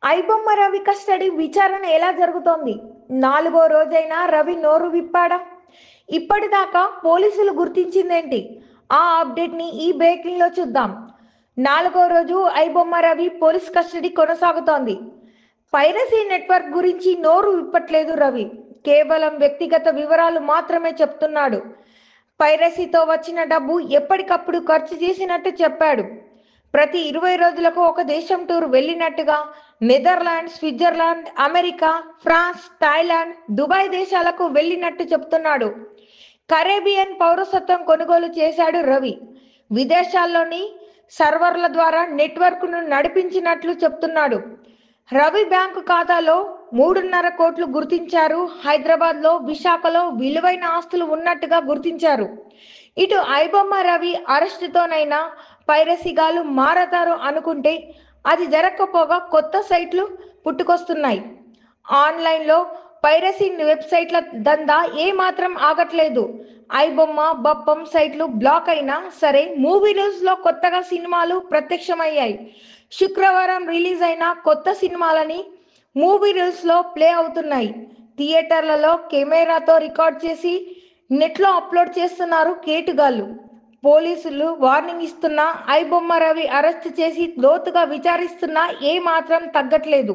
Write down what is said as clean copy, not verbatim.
IBomma Ravi custody విచారణ ఎలా జరుగుతోంది? నాలుగో రోజైనా రవి నోరు విప్పాడా? ఇప్పటిదాకా పోలీసులు గుర్తించిందేంటి? ఆ అప్డేట్ని ఈ బ్రేకింగ్లో చూద్దాం. నాలుగో రోజు ఐబొమ్మ రవి పోలీస్ కస్టడీ కొనసాగుతోంది. పైరసీ నెట్వర్క్ గురించి నోరు విప్పట్లేదు రవి. కేవలం వ్యక్తిగత వివరాలు మాత్రమే చెప్తున్నాడు. పైరసీతో వచ్చిన డబ్బు ఎప్పటికప్పుడు ఖర్చు చేసినట్టు చెప్పాడు. ప్రతి 20 రోజులకు ఒక దేశం టూర్ వెళ్ళినట్టుగా Netherland, Switzerland, America, France, Thailand, Dubai దేశాలకు వెళ్ళినట్టు చెప్తున్నాడు. కరేబియన్ పౌరసత్వం కొనుగోలు చేశాడు రవి. విదేశాల్లోని సర్వర్ల ద్వారా నెట్వర్క్ను నడిపించినట్లు చెప్తున్నాడు. రవి బ్యాంకు ఖాతాలో 3.5 కోట్లు గుర్తించారు. హైదరాబాద్లో, విశాఖలో విలువైన ఆస్తులు ఉన్నట్టుగా గుర్తించారు. ఇటు ఐబొమ్మ రవి అరెస్టుతోనైనా పైరసీగాలు మారతారు అనుకుంటే అది జరగకపోగా కొత్త సైట్లు పుట్టుకొస్తున్నాయి. ఆన్లైన్లో పైరసీ వెబ్సైట్ల దందా ఏమాత్రం ఆగట్లేదు. ఐబొమ్మ, బప్పం సైట్లు బ్లాక్ అయినా సరే మూవీ రూల్స్లో కొత్తగా సినిమాలు ప్రత్యక్షమయ్యాయి. శుక్రవారం రిలీజ్ అయిన కొత్త సినిమాలని మూవీ రూల్స్లో ప్లే అవుతున్నాయి. థియేటర్లలో కెమెరాతో రికార్డ్ చేసి నెట్లో అప్లోడ్ చేస్తున్నారు కేటుగాళ్ళు. పోలీసులు వార్నింగ్ ఇస్తున్నా ఐబొమ్మ రవి అరెస్ట్ చేసి లోతుగా విచారిస్తున్నా ఏమాత్రం తగ్గట్లేదు.